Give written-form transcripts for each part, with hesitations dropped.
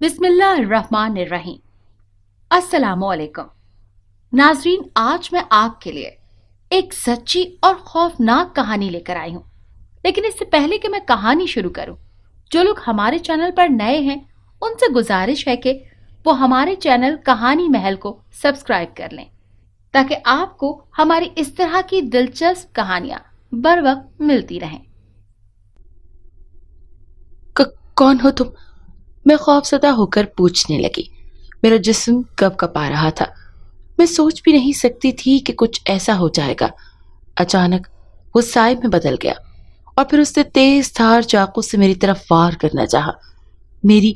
बिस्मिल्लाहिर्रहमानिर्रहीम। अस्सलामुअलैकुम नाजरीन, आज मैं आपके लिए एक सच्ची और खौफनाक कहानी लेकर आई हूँ। लेकिन इससे पहले कि मैं कहानी शुरू करूँ, जो लोग हमारे चैनल पर नए हैं उनसे गुजारिश है कि वो हमारे चैनल कहानी महल को सब्सक्राइब कर लें, ताकि आपको हमारी इस तरह की दिलचस्प कहानियां बर वक्त मिलती रहें। कौन हो तुम? मैं खौफजदा होकर पूछने लगी। मेरा जिस्म कँपा रहा था। मैं सोच भी नहीं सकती थी कि कुछ ऐसा हो जाएगा। अचानक वो साए में बदल गया और फिर उसने तेज धार चाकू से मेरी तरफ वार करना चाहा। मेरी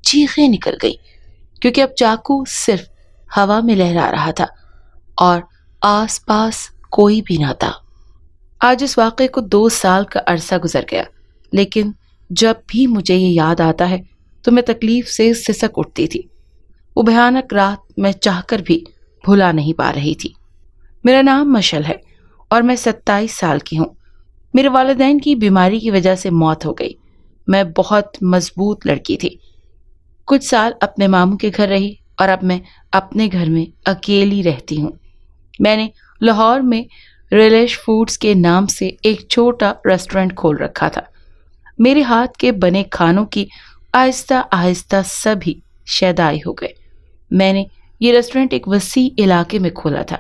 चीखें निकल गई, क्योंकि अब चाकू सिर्फ हवा में लहरा रहा था और आसपास कोई भी ना था। आज इस वाक़े को 2 साल का अरसा गुजर गया, लेकिन जब भी मुझे ये याद आता है तो मैं तकलीफ से सिसक उठती थी। वो भयानक रात मैं चाहकर भी भुला नहीं पा रही थी। मेरा नाम मशल है और मैं 27 साल की हूँ। मेरे वालिदैन की बीमारी की वजह से मौत हो गई। मैं बहुत मजबूत लड़की थी। कुछ साल अपने मामू के घर रही और अब मैं अपने घर में अकेली रहती हूँ। मैंने लाहौर में रिलिश फूड्स के नाम से एक छोटा रेस्टोरेंट खोल रखा था। मेरे हाथ के बने खानों की आहिस्ता आहिस्ता सभी शैदाई हो गए। मैंने ये रेस्टोरेंट एक वसी इलाके में खोला था।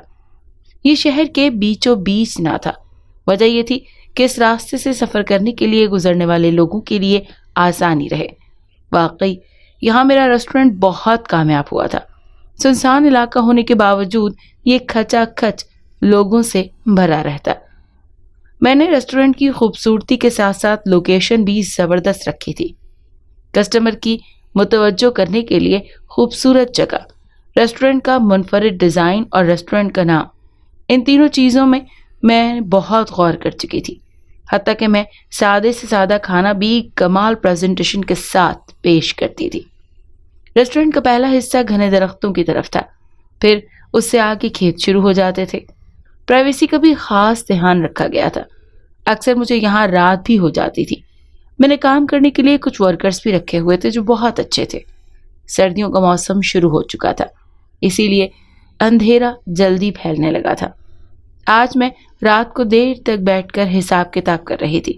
ये शहर के बीचों बीच ना था। वजह यह थी कि इस रास्ते से सफ़र करने के लिए गुजरने वाले लोगों के लिए आसानी रहे। वाकई यहाँ मेरा रेस्टोरेंट बहुत कामयाब हुआ था। सुनसान इलाका होने के बावजूद ये खचाखच लोगों से भरा रहता। मैंने रेस्टोरेंट की खूबसूरती के साथ साथ लोकेशन भी ज़बरदस्त रखी थी। कस्टमर की मुतवज्जो करने के लिए खूबसूरत जगह, रेस्टोरेंट का मुनफरिद डिज़ाइन और रेस्टोरेंट का नाम, इन तीनों चीज़ों में मैं बहुत गौर कर चुकी थी। हत्ता कि मैं सादे से सादा खाना भी कमाल प्रेजेंटेशन के साथ पेश करती थी। रेस्टोरेंट का पहला हिस्सा घने दरख्तों की तरफ था, फिर उससे आगे खेत शुरू हो जाते थे। प्राइवेसी का भी खास ध्यान रखा गया था। अक्सर मुझे यहाँ रात भी हो जाती थी। मैंने काम करने के लिए कुछ वर्कर्स भी रखे हुए थे जो बहुत अच्छे थे। सर्दियों का मौसम शुरू हो चुका था, इसीलिए अंधेरा जल्दी फैलने लगा था। आज मैं रात को देर तक बैठकर हिसाब किताब कर रही थी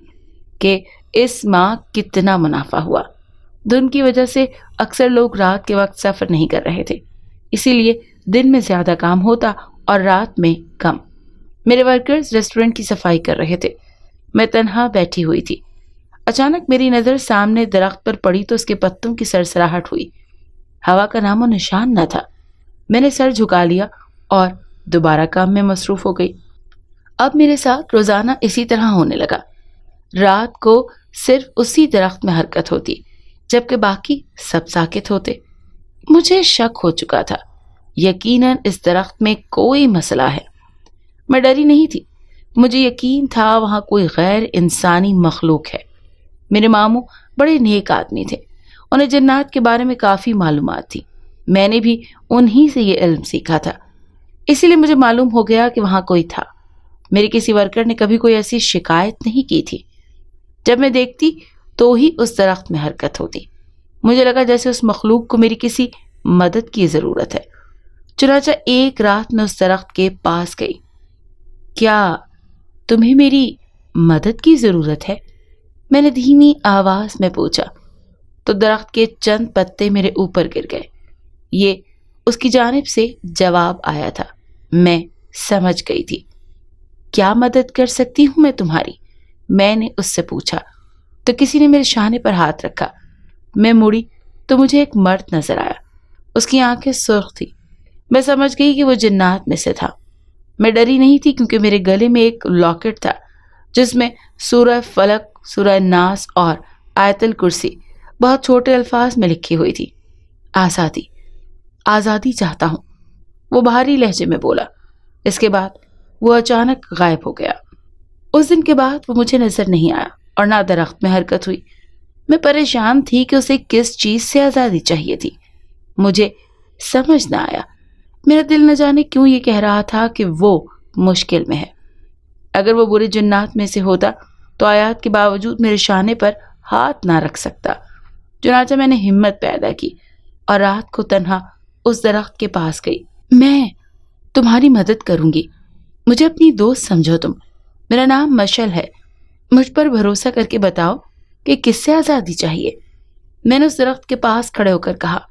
कि इस माह कितना मुनाफा हुआ। धुंध की वजह से अक्सर लोग रात के वक्त सफ़र नहीं कर रहे थे, इसीलिए दिन में ज़्यादा काम होता और रात में कम। मेरे वर्कर्स रेस्टोरेंट की सफाई कर रहे थे। मैं तन्हा बैठी हुई थी। अचानक मेरी नज़र सामने दरख्त पर पड़ी तो उसके पत्तों की सरसराहट हुई। हवा का नामो निशान न था। मैंने सर झुका लिया और दोबारा काम में मसरूफ़ हो गई। अब मेरे साथ रोज़ाना इसी तरह होने लगा। रात को सिर्फ उसी दरख्त में हरकत होती, जबकि बाकी सब साकित होते। मुझे शक हो चुका था, यकीनन इस दरख्त में कोई मसला है। मैं डरी नहीं थी। मुझे यकीन था वहाँ कोई गैर इंसानी मखलूक है। मेरे मामू बड़े नेक आदमी थे। उन्हें जन्नात के बारे में काफ़ी मालूमात थी। मैंने भी उन्हीं से ये इल्म सीखा था, इसीलिए मुझे मालूम हो गया कि वहाँ कोई था। मेरे किसी वर्कर ने कभी कोई ऐसी शिकायत नहीं की थी। जब मैं देखती तो ही उस दरख्त में हरकत होती। मुझे लगा जैसे उस मखलूक को मेरी किसी मदद की ज़रूरत है। चुनाचा एक रात में उस दरख्त के पास गई। क्या तुम्हें मेरी मदद की ज़रूरत है? मैंने धीमी आवाज़ में पूछा तो दरख्त के चंद पत्ते मेरे ऊपर गिर गए। ये उसकी जानिब से जवाब आया था। मैं समझ गई थी। क्या मदद कर सकती हूँ मैं तुम्हारी? मैंने उससे पूछा तो किसी ने मेरे शाने पर हाथ रखा। मैं मुड़ी तो मुझे एक मर्द नजर आया। उसकी आंखें सुर्ख थी। मैं समझ गई कि वो जिन्नात में से था। मैं डरी नहीं थी, क्योंकि मेरे गले में एक लॉकेट था जिसमें सूरह फलक, सूरह नास और आयतल कुर्सी बहुत छोटे अल्फाज में लिखी हुई थी। आज़ादी, आज़ादी चाहता हूँ, वो भारी लहजे में बोला। इसके बाद वो अचानक गायब हो गया। उस दिन के बाद वो मुझे नजर नहीं आया और ना दरख्त में हरकत हुई। मैं परेशान थी कि उसे किस चीज़ से आज़ादी चाहिए थी। मुझे समझ ना आया। मेरा दिल न जाने क्यों ये कह रहा था कि वो मुश्किल में है। अगर वो बुरे जिन्नात में से होता तो आयात के बावजूद मेरे शाने पर हाथ ना रख सकता। चुनाचा मैंने हिम्मत पैदा की और रात को तन्हा उस दरख्त के पास गई। मैं तुम्हारी मदद करूंगी, मुझे अपनी दोस्त समझो तुम। मेरा नाम मशल है, मुझ पर भरोसा करके बताओ कि किससे आज़ादी चाहिए। मैंने उस दरख्त के पास खड़े होकर कहा।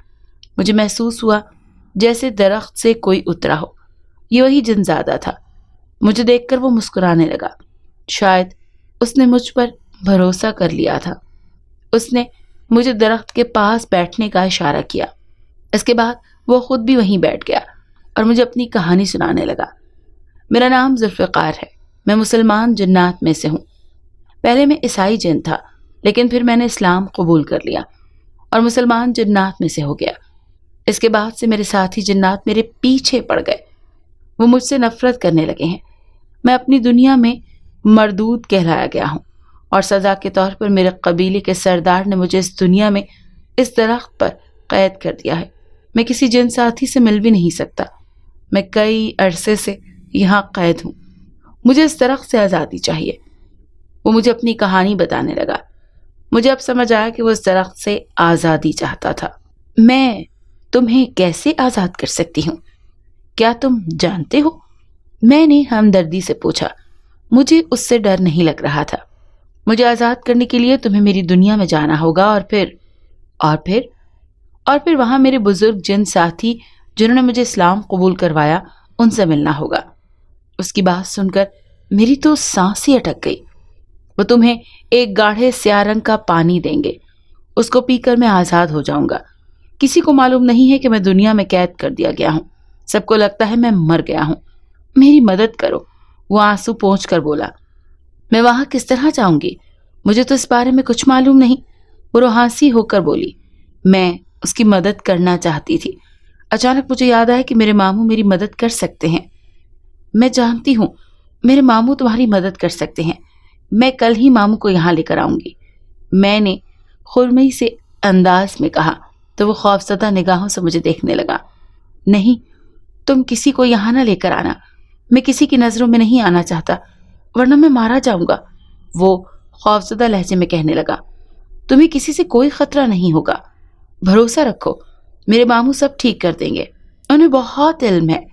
मुझे महसूस हुआ जैसे दरख्त से कोई उतरा हो। ये वही जिनज़ादा था। मुझे देखकर वो मुस्कुराने लगा। शायद उसने मुझ पर भरोसा कर लिया था। उसने मुझे दरख्त के पास बैठने का इशारा किया। इसके बाद वो खुद भी वहीं बैठ गया और मुझे अपनी कहानी सुनाने लगा। मेरा नाम जुल्फ़िकार है, मैं मुसलमान जिन्नात में से हूँ। पहले मैं ईसाई जिन था, लेकिन फिर मैंने इस्लाम कबूल कर लिया और मुसलमान जिन्नात में से हो गया। इसके बाद से मेरे साथी जिन्नात मेरे पीछे पड़ गए। वो मुझसे नफरत करने लगे हैं। मैं अपनी दुनिया में मरदूद कहलाया गया हूँ और सज़ा के तौर पर मेरे कबीले के सरदार ने मुझे इस दुनिया में इस दरख्त पर कैद कर दिया है। मैं किसी जिन साथी से मिल भी नहीं सकता। मैं कई अरसे से यहाँ कैद हूँ। मुझे इस दरख्त से आज़ादी चाहिए। वो मुझे अपनी कहानी बताने लगा। मुझे अब समझ आया कि वो इस दरख्त से आज़ादी चाहता था। मैं तुम्हें कैसे आज़ाद कर सकती हूँ, क्या तुम जानते हो? मैंने हमदर्दी से पूछा। मुझे उससे डर नहीं लग रहा था। मुझे आज़ाद करने के लिए तुम्हें मेरी दुनिया में जाना होगा और फिर वहाँ मेरे बुजुर्ग जिन साथी जिन्होंने मुझे इस्लाम कबूल करवाया उनसे मिलना होगा। उसकी बात सुनकर मेरी तो सांस ही अटक गई। वो तुम्हें एक गाढ़े स्याह रंग का पानी देंगे, उसको पीकर मैं आज़ाद हो जाऊंगा। किसी को मालूम नहीं है कि मैं दुनिया में कैद कर दिया गया हूँ। सबको लगता है मैं मर गया हूँ। मेरी मदद करो। वो आंसू पोंछ कर बोला। मैं वहां किस तरह जाऊंगी? मुझे तो इस बारे में कुछ मालूम नहीं। वो रुहासी होकर बोली। मैं उसकी मदद करना चाहती थी। अचानक मुझे याद आया कि मेरे मामू मेरी मदद कर सकते हैं। मैं जानती हूँ मेरे मामू तुम्हारी मदद कर सकते हैं। मैं कल ही मामू को यहाँ लेकर आऊंगी, मैंने खुरमई से अंदाज में कहा। तो वो खौफजदा निगाहों से मुझे देखने लगा। नहीं, तुम किसी को यहाँ ना लेकर आना। मैं किसी की नजरों में नहीं आना चाहता, वरना मैं मारा जाऊंगा। वो खौफजदा लहजे में कहने लगा। तुम्हें किसी से कोई खतरा नहीं होगा, भरोसा रखो। मेरे मामू सब ठीक कर देंगे। उन्हें बहुत इल्म है।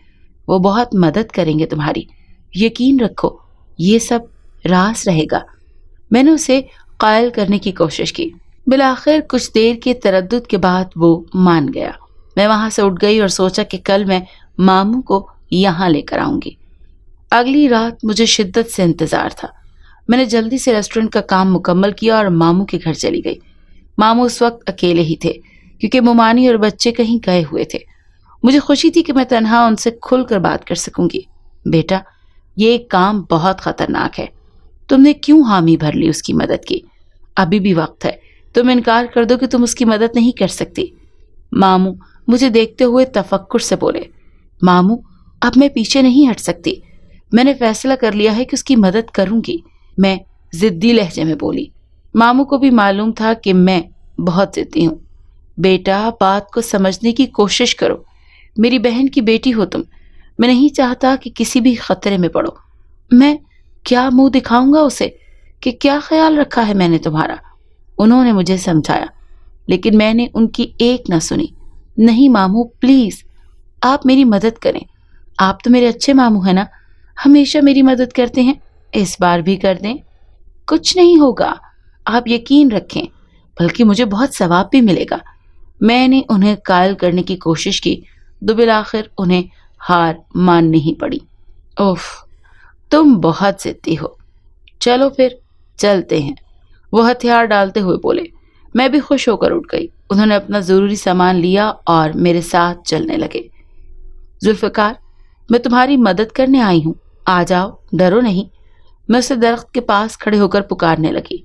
वो बहुत मदद करेंगे तुम्हारी, यकीन रखो। ये सब राज रहेगा। मैंने उसे कायल करने की कोशिश की। बिलाखिर कुछ देर के तरद्दुद के बाद वो मान गया। मैं वहां से उठ गई और सोचा कि कल मैं मामू को यहाँ लेकर आऊंगी। अगली रात मुझे शिद्दत से इंतजार था। मैंने जल्दी से रेस्टोरेंट का काम मुकम्मल किया और मामू के घर चली गई। मामू उस वक्त अकेले ही थे क्योंकि मुमानी और बच्चे कहीं गए हुए थे। मुझे खुशी थी कि मैं तन्हा उनसे खुलकर बात कर सकूंगी। बेटा, ये काम बहुत खतरनाक है। तुमने क्यों हामी भर ली उसकी मदद की? अभी भी वक्त है। तुम इनकार कर दो कि तुम उसकी मदद नहीं कर सकती। मामू मुझे देखते हुए तफक्कुर से बोले। मामू, अब मैं पीछे नहीं हट सकती। मैंने फैसला कर लिया है कि उसकी मदद करूंगी, मैं जिद्दी लहजे में बोली। मामू को भी मालूम था कि मैं बहुत जिद्दी हूँ। बेटा, बात को समझने की कोशिश करो। मेरी बहन की बेटी हो तुम। मैं नहीं चाहता कि किसी भी खतरे में पड़ो। मैं क्या मुंह दिखाऊंगा उसे कि क्या ख्याल रखा है मैंने तुम्हारा? उन्होंने मुझे समझाया, लेकिन मैंने उनकी एक न सुनी। नहीं मामू, प्लीज आप मेरी मदद करें। आप तो मेरे अच्छे मामू हैं ना, हमेशा मेरी मदद करते हैं, इस बार भी कर दें। कुछ नहीं होगा, आप यकीन रखें, बल्कि मुझे बहुत सवाब भी मिलेगा। मैंने उन्हें कायल करने की कोशिश की, तो बिलाखिर उन्हें हार माननी ही पड़ी। ओफ, तुम बहुत जिद्दी हो। चलो फिर चलते हैं, वो हथियार डालते हुए बोले। मैं भी खुश होकर उठ गई। उन्होंने अपना जरूरी सामान लिया और मेरे साथ चलने लगे। जुल्फ़िकार, मैं तुम्हारी मदद करने आई हूँ, आ जाओ, डरो नहीं। मैं उसे दरख्त के पास खड़े होकर पुकारने लगी।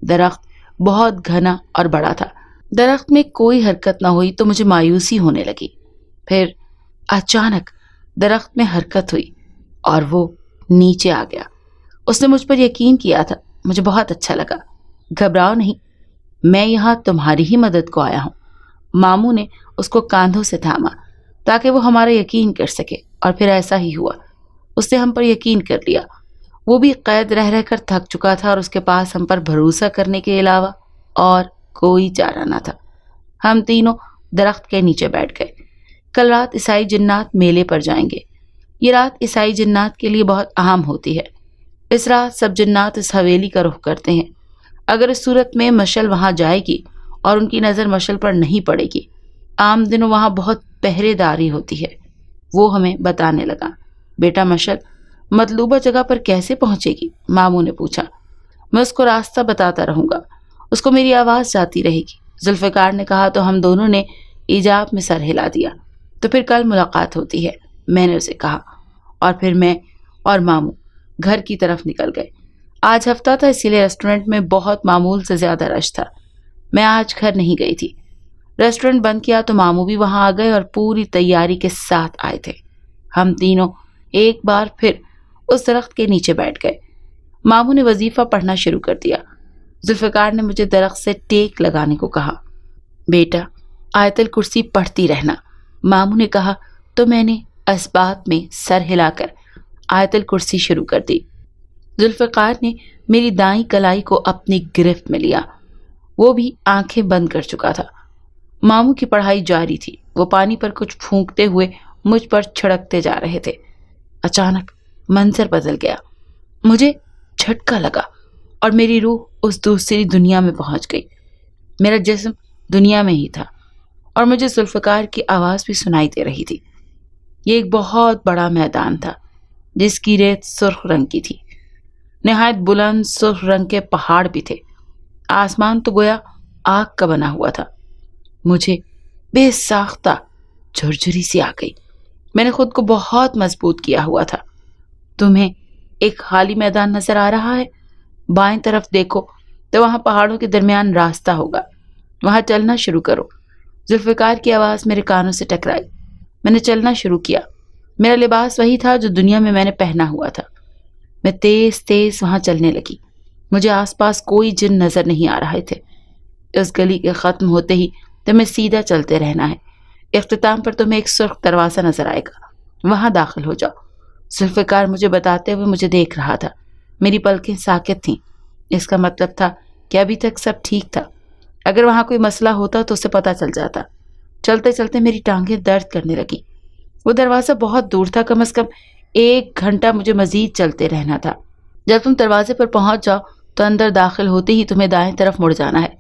दरख्त बहुत घना और बड़ा था। दरख्त में कोई हरकत ना हुई तो मुझे मायूसी होने लगी। फिर अचानक दरख्त में हरकत हुई और वो नीचे आ गया। उसने मुझ पर यकीन किया था। मुझे बहुत अच्छा लगा। घबराओ नहीं, मैं यहाँ तुम्हारी ही मदद को आया हूँ। मामू ने उसको कांधों से थामा ताकि वो हमारा यकीन कर सके, और फिर ऐसा ही हुआ। उसने हम पर यकीन कर लिया। वो भी कैद रह रहकर थक चुका था और उसके पास हम पर भरोसा करने के अलावा और कोई चारा न था। हम तीनों दरख्त के नीचे बैठ गए। कल रात ईसाई जिन्नात मेले पर जाएंगे। ये रात ईसाई जिन्नात के लिए बहुत अहम होती है। इस रात सब जिन्नात इस हवेली का रुख करते हैं। अगर इस सूरत में मशल वहां जाएगी और उनकी नज़र मशल पर नहीं पड़ेगी, आम दिनों वहां बहुत पहरेदारी होती है। वो हमें बताने लगा। बेटा, मशल मतलूबा जगह पर कैसे पहुंचेगी? मामू ने पूछा। मैं उसको रास्ता बताता रहूंगा, उसको मेरी आवाज़ जाती रहेगी, जुल्फ़िकार ने कहा। तो हम दोनों ने ईजाब में सर हिला दिया। तो फिर कल मुलाकात होती है, मैंने उसे कहा। और फिर मैं और मामू घर की तरफ निकल गए। आज हफ्ता था, इसीलिए रेस्टोरेंट में बहुत मामूल से ज़्यादा रश था। मैं आज घर नहीं गई थी। रेस्टोरेंट बंद किया तो मामू भी वहां आ गए और पूरी तैयारी के साथ आए थे। हम तीनों एक बार फिर उस दरख्त के नीचे बैठ गए। मामू ने वजीफा पढ़ना शुरू कर दिया। जुल्फ़िकार ने मुझे दरख्त से टेक लगाने को कहा। बेटा, आयतल कुर्सी पढ़ती रहना, मामू ने कहा। तो मैंने असबात में सर हिलाकर आयतल कुर्सी शुरू कर दी। जुल्फ़िकार ने मेरी दाईं कलाई को अपनी गिरफ्त में लिया। वो भी आंखें बंद कर चुका था। मामू की पढ़ाई जारी थी। वो पानी पर कुछ फूंकते हुए मुझ पर छिड़कते जा रहे थे। अचानक मंजर बदल गया। मुझे झटका लगा और मेरी रूह उस दूसरी दुनिया में पहुंच गई। मेरा जिस्म दुनिया में ही था और मुझे जुल्फ़िकार की आवाज़ भी सुनाई दे रही थी। ये एक बहुत बड़ा मैदान था जिसकी रेत सुर्ख रंग की थी। निहायत बुलंद सुर्ख रंग के पहाड़ भी थे। आसमान तो गोया आग का बना हुआ था। मुझे बेसाख्ता झुरझुरी सी आ गई। मैंने खुद को बहुत मजबूत किया हुआ था। तुम्हें एक खाली मैदान नजर आ रहा है? बाएं तरफ देखो तो वहां पहाड़ों के दरमियान रास्ता होगा, वहां चलना शुरू करो। जुल्फ़िकार की आवाज़ मेरे कानों से टकराई। मैंने चलना शुरू किया। मेरा लिबास वही था जो दुनिया में मैंने पहना हुआ था। मैं तेज तेज वहां चलने लगी। मुझे आसपास कोई जिन नजर नहीं आ रहे थे। इस गली के खत्म होते ही तुम्हें सीधा चलते रहना है। इख्तिताम पर तुम्हें एक सुर्ख दरवाज़ा नजर आएगा, वहां दाखिल हो जाओ। जुल्फ़िकार मुझे बताते हुए मुझे देख रहा था। मेरी पलकें साकित थीं। इसका मतलब था कि अभी तक सब ठीक था। अगर वहां कोई मसला होता तो उसे पता चल जाता। चलते चलते मेरी टांगें दर्द करने लगी। वो दरवाज़ा बहुत दूर था। कम से कम 1 घंटा मुझे मजीद चलते रहना था। जब तुम दरवाजे पर पहुंच जाओ तो अंदर दाखिल होते ही तुम्हें दाएं तरफ मुड़ जाना है,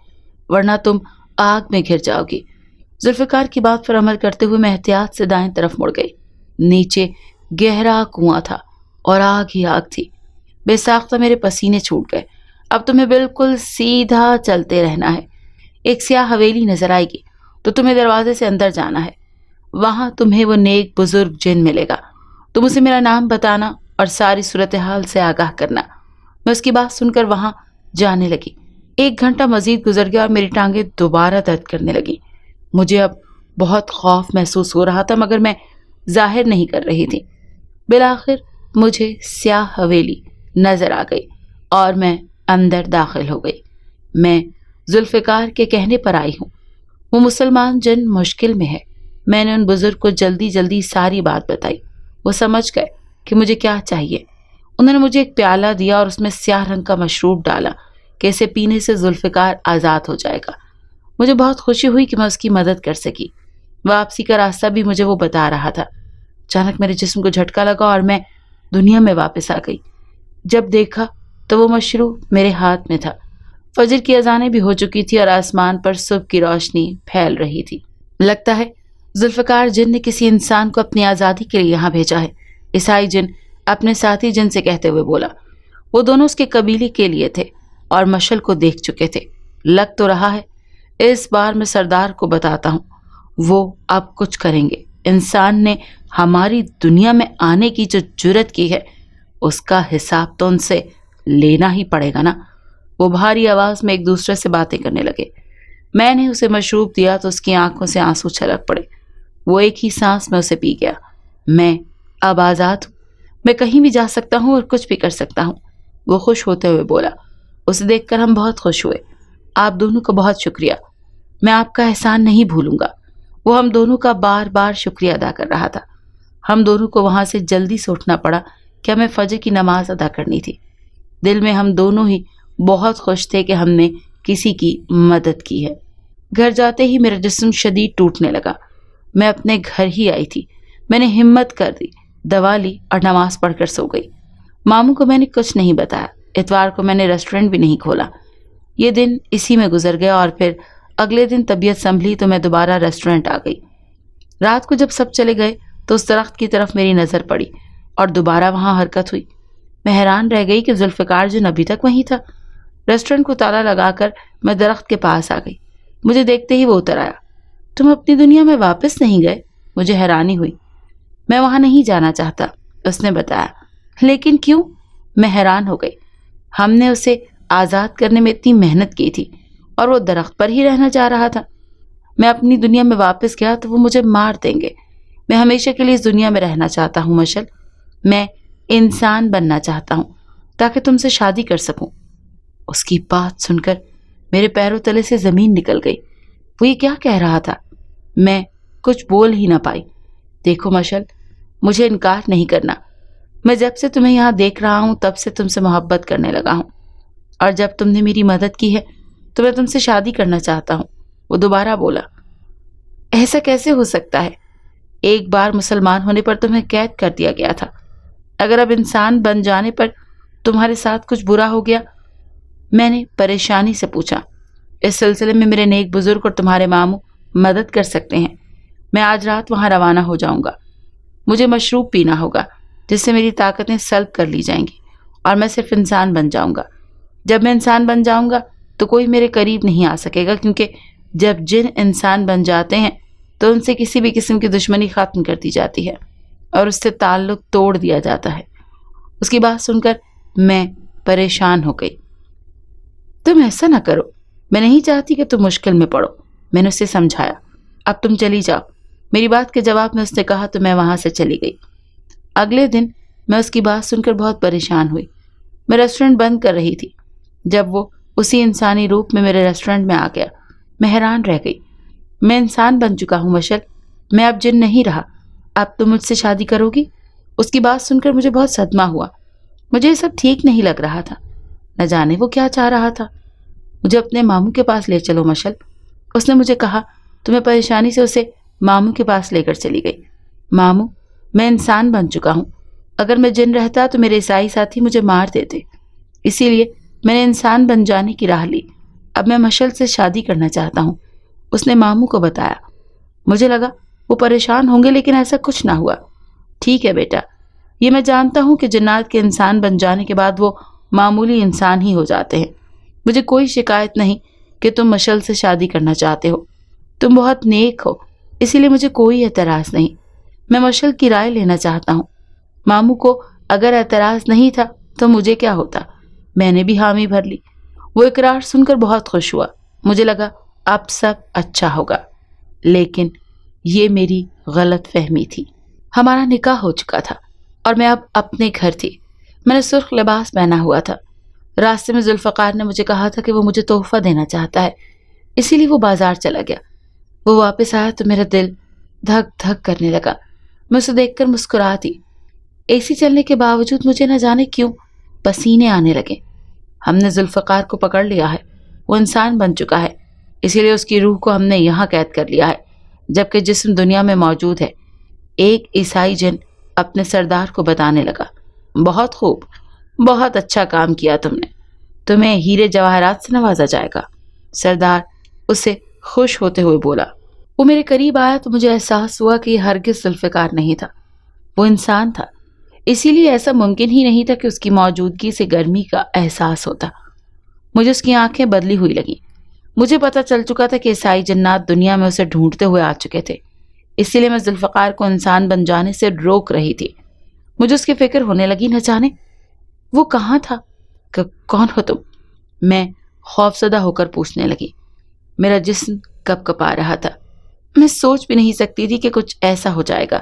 वरना तुम आग में घिर जाओगी। जुल्फ़िकार की बात पर अमल करते हुए मैं एहतियात से दाएं तरफ मुड़ गई। नीचे गहरा कुआं था और आग ही आग थी। बेसाख्ता मेरे पसीने छूट गए। अब तुम्हें बिल्कुल सीधा चलते रहना है। एक स्याह हवेली नजर आएगी तो तुम्हें दरवाजे से अंदर जाना है। वहां तुम्हें वो नेक बुजुर्ग जिन मिलेगा। तुम उसे मेरा नाम बताना और सारी सूरत हाल से आगाह करना। मैं उसकी बात सुनकर वहां जाने लगी। 1 घंटा मजीद गुजर गया और मेरी टांगें दोबारा दर्द करने लगी। मुझे अब बहुत खौफ महसूस हो रहा था, मगर मैं जाहिर नहीं कर रही थी। बिलाखिर मुझे स्याह हवेली नजर आ गई और मैं अंदर दाखिल हो गई। मैं जुल्फ़िकार के कहने पर आई हूँ। वो मुसलमान जिन मुश्किल में है। मैंने उन बुजुर्ग को जल्दी जल्दी सारी बात बताई। वो समझ गए कि मुझे क्या चाहिए। उन्होंने मुझे एक प्याला दिया और उसमें स्याह रंग का मशरूब डाला कि इसे पीने से जुल्फ़िकार आज़ाद हो जाएगा। मुझे बहुत खुशी हुई कि मैं उसकी मदद कर सकी। वापसी का रास्ता भी मुझे वो बता रहा था। अचानक मेरे जिस्म को झटका लगा और मैं दुनिया में वापस आ गई। जब देखा तो वो मशरूब मेरे हाथ में था। फजर की अजानें भी हो चुकी थी और आसमान पर सुबह की रोशनी फैल रही थी। लगता है जुल्फ़िकार जिन ने किसी इंसान को अपनी आज़ादी के लिए यहाँ भेजा है, ईसाई जिन अपने साथी जिन से कहते हुए बोला। वो दोनों उसके कबीले के लिए थे और मशल को देख चुके थे। लग तो रहा है इस बार मैं सरदार को बताता हूँ, वो अब कुछ करेंगे। इंसान ने हमारी दुनिया में आने की जो जुर्रत की है, उसका हिसाब तो उनसे लेना ही पड़ेगा ना। वो भारी आवाज में एक दूसरे से बातें करने लगे। मैंने उसे मशरूब दिया तो उसकी आंखों से आंसू छलक पड़े। वो एक ही सांस में उसे पी गया। मैं अब आज़ाद हूँ। मैं कहीं भी जा सकता हूँ और कुछ भी कर सकता हूँ, वो खुश होते हुए बोला। उसे देखकर हम बहुत खुश हुए। आप दोनों का बहुत शुक्रिया। मैं आपका एहसान नहीं भूलूंगा। वो हम दोनों का बार बार शुक्रिया अदा कर रहा था। हम दोनों को वहां से जल्दी से उठना पड़ा कि हमें फजर की नमाज अदा करनी थी। दिल में हम दोनों ही बहुत खुश थे कि हमने کسی کی مدد کی ہے۔ گھر جاتے ہی میرا جسم شدید ٹوٹنے لگا۔ میں اپنے گھر ہی آئی تھی، میں نے ہمت کر دی، دوا لی اور نماز پڑھ کر سو گئی۔ ماموں کو میں نے کچھ نہیں بتایا۔ اتوار کو میں نے ریسٹورنٹ بھی نہیں کھولا۔ یہ دن اسی میں گزر گیا اور پھر اگلے دن طبیعت سنبھلی تو میں دوبارہ ریسٹورنٹ آ گئی۔ رات کو جب سب چلے گئے تو اس درخت کی طرف میری نظر پڑی اور دوبارہ وہاں حرکت ہوئی۔ میں حیران رہ گئی کہ ذوالفقار جن ابھی تک وہیں تھا۔ ریسٹورنٹ کو تالا لگا کر میں درخت کے پاس آ گئی۔ مجھے دیکھتے ہی وہ اتر آیا۔ تم اپنی دنیا میں واپس نہیں گئے؟ مجھے حیرانی ہوئی۔ میں وہاں نہیں جانا چاہتا، اس نے بتایا۔ لیکن کیوں؟ میں حیران ہو گئی۔ ہم نے اسے آزاد کرنے میں اتنی محنت کی تھی اور وہ درخت پر ہی رہنا چاہ رہا تھا۔ میں اپنی دنیا میں واپس گیا تو وہ مجھے مار دیں گے۔ میں ہمیشہ کے لیے اس دنیا میں رہنا چاہتا ہوں مشل۔ میں انسان بننا چاہتا ہوں تاکہ تم سے شادی کر سکوں۔ اس کی بات سن کر میرے پیروں تلے سے زمین نکل گئی۔ وہ یہ کیا کہہ رہا تھا؟ میں کچھ بول ہی نہ پائی۔ دیکھو مشل، مجھے انکار نہیں کرنا۔ میں جب سے تمہیں یہاں دیکھ رہا ہوں تب سے تم سے محبت کرنے لگا ہوں، اور جب تم نے میری مدد کی ہے تو میں تم سے شادی کرنا چاہتا ہوں۔ وہ دوبارہ بولا۔ ایسا کیسے ہو سکتا ہے؟ ایک بار مسلمان ہونے پر تمہیں قید کر دیا گیا تھا، اگر اب انسان بن جانے پر تمہارے ساتھ کچھ برا ہو گیا؟ میں نے پریشانی سے پوچھا۔ اس سلسلے میں میرے نیک بزرگ اور تمہارے ماموں مدد کر سکتے ہیں۔ میں آج رات وہاں روانہ ہو جاؤں گا۔ مجھے مشروب پینا ہوگا جس سے میری طاقتیں سلب کر لی جائیں گی اور میں صرف انسان بن جاؤں گا۔ جب میں انسان بن جاؤں گا تو کوئی میرے قریب نہیں آ سکے گا، کیونکہ جب جن انسان بن جاتے ہیں تو ان سے کسی بھی قسم کی دشمنی ختم کر دی جاتی ہے اور اس سے تعلق توڑ دیا جاتا ہے۔ اس کی بات سن کر میں پریشان ہو گئی۔ تم ایسا نہ کرو، میں نہیں چاہتی کہ تم مشکل میں پڑو، میں نے اسے سمجھایا۔ اب تم چلی جاؤ۔ میری بات کے جواب میں اس نے کہا تو میں وہاں سے چلی گئی۔ اگلے دن میں اس کی بات سن کر بہت پریشان ہوئی۔ میں ریسٹورنٹ بند کر رہی تھی جب وہ اسی انسانی روپ میں میرے ریسٹورنٹ میں آ گیا۔ میں حیران رہ گئی۔ میں انسان بن چکا ہوں مشل، میں اب جن نہیں رہا۔ اب تم مجھ سے شادی کرو گی؟ اس کی بات سن کر مجھے بہت صدمہ ہوا۔ مجھے یہ سب ٹھیک نہیں لگ رہا تھا۔ نہ جانے وہ کیا چاہ رہا تھا۔ مجھے اپنے ماموں کے پاس لے چلو مشل، اس نے مجھے کہا تو میں پریشانی سے اسے ماموں کے پاس لے کر چلی گئی۔ ماموں، میں انسان بن چکا ہوں۔ اگر میں جن رہتا تو میرے عیسائی ساتھی مجھے مار دیتے، اسی لیے میں نے انسان بن جانے کی راہ لی۔ اب میں مشل سے شادی کرنا چاہتا ہوں، اس نے ماموں کو بتایا۔ مجھے لگا وہ پریشان ہوں گے، لیکن ایسا کچھ نہ ہوا۔ ٹھیک ہے بیٹا، یہ میں جانتا ہوں کہ جنات کے انسان بن جانے کے بعد وہ معمولی انسان ہی ہو جاتے ہیں۔ مجھے کوئی شکایت نہیں کہ تم مشل سے شادی کرنا چاہتے ہو۔ تم بہت نیک ہو، اسی لیے مجھے کوئی اعتراض نہیں۔ میں مشل کی رائے لینا چاہتا ہوں۔ ماموں کو اگر اعتراض نہیں تھا تو مجھے کیا ہوتا؟ میں نے بھی حامی بھر لی۔ وہ اقرار سن کر بہت خوش ہوا۔ مجھے لگا اب سب اچھا ہوگا، لیکن یہ میری غلط فہمی تھی۔ ہمارا نکاح ہو چکا تھا اور میں اب اپنے گھر تھی۔ میں نے سرخ لباس پہنا ہوا تھا۔ راستے میں ذوالفقار نے مجھے کہا تھا کہ وہ مجھے تحفہ دینا چاہتا ہے، اسی لیے وہ بازار چلا گیا۔ وہ واپس آیا تو میرا دل دھک دھک کرنے لگا۔ میں اسے دیکھ کر مسکرا دی۔ اے سی چلنے کے باوجود مجھے نہ جانے کیوں پسینے آنے لگے۔ ہم نے ذوالفقار کو پکڑ لیا ہے، وہ انسان بن چکا ہے، اسی لیے اس کی روح کو ہم نے یہاں قید کر لیا ہے، جبکہ جسم دنیا میں موجود ہے۔ ایک عیسائی جن اپنے سردار کو بتانے لگا۔ بہت خوب، بہت اچھا کام کیا تم نے، تمہیں ہیرے جواہرات سے نوازا جائے گا، سردار اس سے خوش ہوتے ہوئے بولا۔ وہ میرے قریب آیا تو مجھے احساس ہوا کہ یہ ہرگز ذوالفقار نہیں تھا، وہ انسان تھا، اسی لیے ایسا ممکن ہی نہیں تھا کہ اس کی موجودگی سے گرمی کا احساس ہوتا۔ مجھے اس کی آنکھیں بدلی ہوئی لگیں۔ مجھے پتہ چل چکا تھا کہ عیسائی جنات دنیا میں اسے ڈھونڈتے ہوئے آ چکے تھے، اسی لیے میں ذوالفقار کو انسان بن جانے سے روک رہی تھی۔ مجھے اس کی فکر ہونے لگی، نہ جانے وہ کہاں تھا۔ کون ہو تم؟ میں خوفزدہ ہو کر پوچھنے لگی۔ میرا جسم کپ کپا رہا تھا۔ میں سوچ بھی نہیں سکتی تھی کہ کچھ ایسا ہو جائے گا۔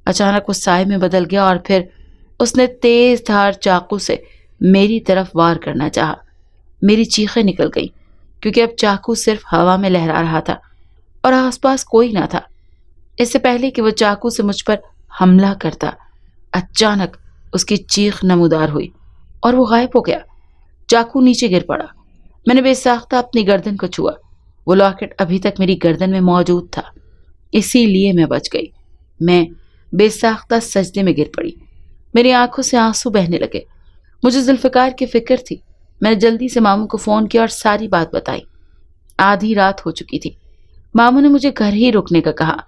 اچانک وہ سائے میں بدل گیا اور پھر اس نے تیز دھار چاقو سے میری طرف وار کرنا چاہا۔ میری چیخیں نکل گئیں کیونکہ اب چاقو صرف ہوا میں لہرا رہا تھا اور آس پاس کوئی نہ تھا۔ اس سے پہلے کہ وہ چاقو سے مجھ پر حملہ کرتا، اچانک اس کی چیخ نمودار ہوئی اور وہ غائب ہو گیا۔ چاقو نیچے گر پڑا۔ मैंने बेसाख्ता अपनी गर्दन को छुआ। वो लॉकेट अभी तक मेरी गर्दन में मौजूद था, इसीलिए मैं बच गई। मैं बेसाख्ता सजदे में गिर पड़ी। मेरी आंखों से आंसू बहने लगे। मुझे जुल्फिकार की फिक्र थी। मैंने जल्दी से मामू को फोन किया और सारी बात बताई। आधी रात हो चुकी थी। मामू ने मुझे घर ही रुकने का कहा।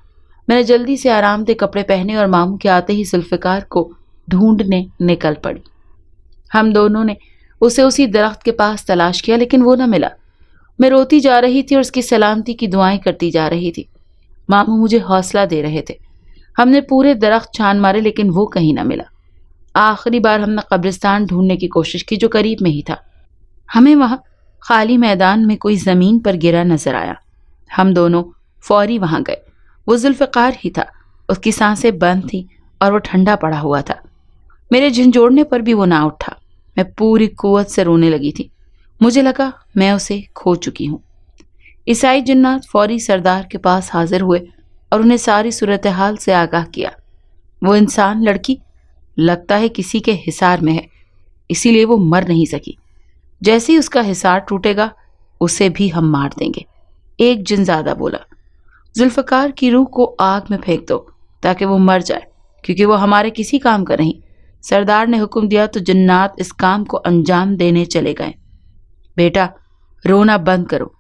मैंने जल्दी से आरामदेह कपड़े पहने और मामू के आते ही जुल्फिकार को ढूंढने निकल पड़ी। हम दोनों ने उसे उसी दरख्त के पास तलाश किया, लेकिन वो न मिला। मैं रोती जा रही थी और उसकी सलामती की दुआएं करती जा रही थी। मामू मुझे हौसला दे रहे थे। हमने पूरे दरख्त छान मारे, लेकिन वो कहीं न मिला। आखिरी बार हमने कब्रिस्तान ढूंढने की कोशिश की, जो करीब में ही था। हमें वहां खाली मैदान में कोई जमीन पर गिरा नजर आया। हम दोनों फौरी वहां गए। वो जुल्फिकार ही था। उसकी सांसें बंद थी और वो ठंडा पड़ा हुआ था। मेरे झंझोड़ने पर भी वो ना उठा। मैं पूरी कुव्वत से रोने लगी थी। मुझे लगा मैं उसे खो चुकी हूं। ईसाई जिन्नात फौरी सरदार के पास हाजिर हुए और उन्हें सारी सूरत हाल से आगाह किया। वो इंसान लड़की लगता है किसी के हिसार में है, इसीलिए वो मर नहीं सकी। जैसे ही उसका हिसार टूटेगा उसे भी हम मार देंगे, एक जिनजादा बोला। जुल्फकार की रूह को आग में फेंक दो ताकि वो मर जाए, क्योंकि वो हमारे किसी काम का नहीं। सरदार ने हुक्म दिया तो जिन्नात इस काम को अंजाम देने चले गए। बेटा, रोना बंद करो।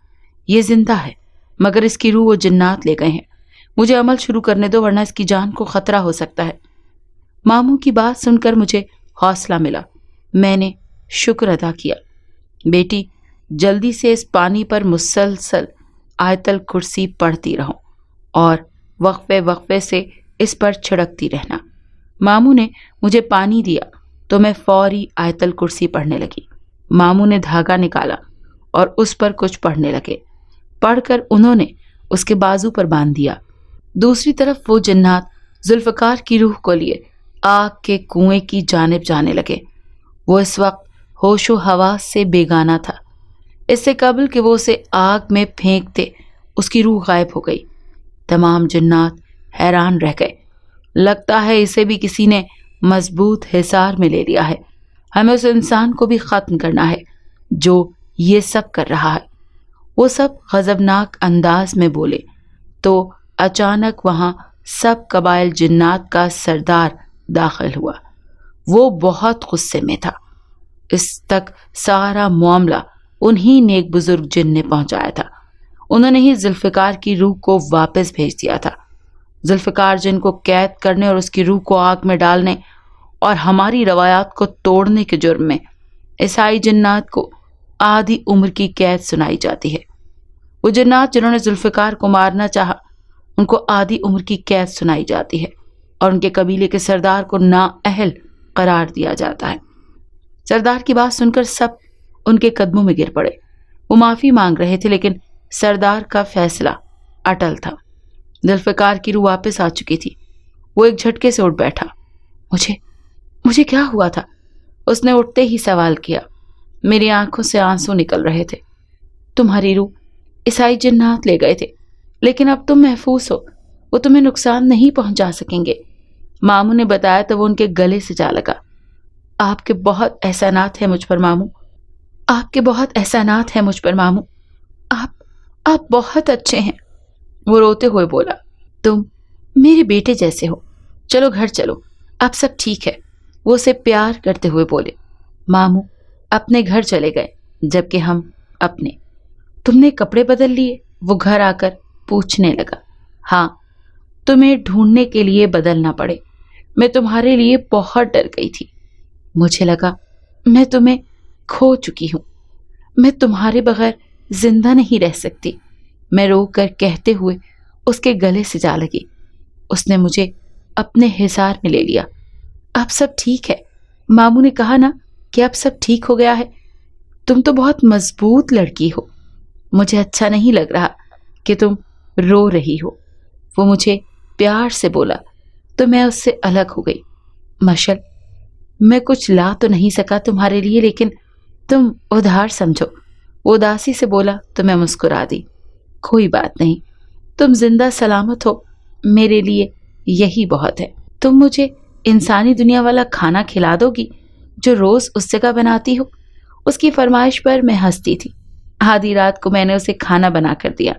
ये जिंदा है, मगर इसकी रूह वो जिन्नात ले गए हैं। मुझे अमल शुरू करने दो, वरना इसकी जान को खतरा हो सकता है। मामू की बात सुनकर मुझे हौसला मिला। मैंने शुक्र अदा किया। बेटी, जल्दी से इस पानी पर मुसलसल आयतल कुर्सी पढ़ती रहो और वक्फे वक्फे से इस पर छिड़कती रहना। मामू ने मुझे पानी दिया तो मैं फौरी आयतल कुर्सी पढ़ने लगी। मामू ने धागा निकाला और उस पर कुछ पढ़ने लगे। पढ़कर उन्होंने उसके बाजू पर बांध दिया। दूसरी तरफ वो जिन्नात जुल्फकार की रूह को लिए आग के कुएं की जानिब जाने लगे। वो इस वक्त होशो हवास से बेगाना था। इससे कबल कि वो उसे आग में फेंकते उसकी रूह गायब हो गई। तमाम जिन्नात हैरान रह गए। लगता है इसे भी किसी ने मजबूत हिसार में ले लिया है। हमें उस इंसान को भी खत्म करना है जो ये सब कर रहा है। वो सब गजबनाक अंदाज में बोले तो अचानक वहां सब कबाइल जिन्नात का सरदार दाखिल हुआ। वो बहुत गुस्से में था। इस तक सारा मामला उन्हीं नेक बुजुर्ग जिन ने पहुंचाया था। उन्होंने ही जुल्फिकार की रूह को वापस भेज दिया था। जुल्फिकार जिन को कैद करने और उसकी रूह को आग में डालने और हमारी रवायात को तोड़ने के जुर्म में ईसाई जिन्नात को आधी उम्र की कैद सुनाई जाती है। वो जिन्नात जिन्होंने जुल्फिकार को मारना चाहा, उनको आधी उम्र की कैद सुनाई जाती है और उनके कबीले के सरदार को नाअहल करार दिया जाता है। सरदार की बात सुनकर सब उनके कदमों में गिर पड़े। वो माफी मांग रहे थे, लेकिन सरदार का फैसला अटल था। जुल्फिकार की रूह वापस आ चुकी थी। वो एक झटके से उठ बैठा। मुझे क्या हुआ था? उसने उठते ही सवाल किया। मेरी आंखों से आंसू निकल रहे थे। तुम्हारी रूह ईसाई जिन्नात ले गए थे, लेकिन अब तुम महफूज हो। वो तुम्हें नुकसान नहीं पहुंचा सकेंगे। मामू ने बताया तो वो उनके गले से जा लगा। आपके बहुत एहसानात हैं मुझ पर मामू। आपके बहुत एहसानात हैं मुझ पर मामू। आप बहुत अच्छे हैं। वो रोते हुए बोला। तुम मेरे बेटे जैसे हो। चलो घर चलो, अब सब ठीक है। वो उसे प्यार करते हुए बोले। मामू अपने घर चले गए, जबकि हम अपने। तुमने कपड़े बदल लिए? वो घर आकर पूछने लगा। हाँ, तुम्हें ढूंढने के लिए बदलना पड़े। मैं तुम्हारे लिए बहुत डर गई थी। मुझे लगा मैं तुम्हें खो चुकी हूं। मैं तुम्हारे बगैर जिंदा नहीं रह सकती। मैं रो कर कहते हुए उसके गले से जा लगी। उसने मुझे अपने हिसार में ले लिया। अब सब ठीक है। मामू ने कहा ना कि अब सब ठीक हो गया है। तुम तो बहुत मजबूत लड़की हो। मुझे अच्छा नहीं लग रहा कि तुम रो रही हो। वो मुझे प्यार से बोला तो मैं उससे अलग हो गई। मशल, मैं कुछ ला तो नहीं सका तुम्हारे लिए, लेकिन तुम उधार समझो। वो उदासी से बोला तो मैं मुस्कुरा दी। कोई बात नहीं, तुम जिंदा सलामत हो, मेरे लिए यही बहुत है। तुम मुझे इंसानी दुनिया वाला खाना खिला दोगी जो रोज उस जगह बनाती हो? उसकी फरमाइश पर मैं हंसती थी। آدھی رات کو میں نے اسے کھانا بنا کر دیا۔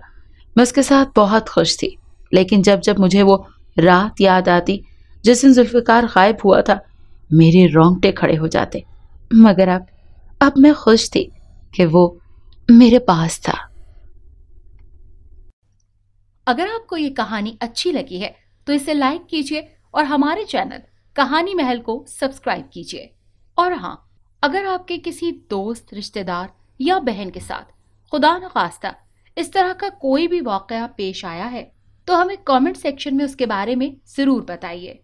میں اس کے ساتھ بہت خوش تھی، لیکن جب جب مجھے وہ رات یاد آتی جس دن ذوالفقار غائب ہوا تھا، میرے رونگٹے کھڑے ہو جاتے۔ مگر اب میں خوش تھی کہ وہ میرے پاس تھا۔ اگر آپ کو یہ کہانی اچھی لگی ہے تو اسے لائک کیجیے اور ہمارے چینل کہانی محل کو سبسکرائب کیجیے۔ اور ہاں، اگر آپ کے کسی دوست، رشتہ دار یا بہن کے ساتھ خدا نخواستہ اس طرح کا کوئی بھی واقعہ پیش آیا ہے تو ہمیں کامنٹ سیکشن میں اس کے بارے میں ضرور بتائیے۔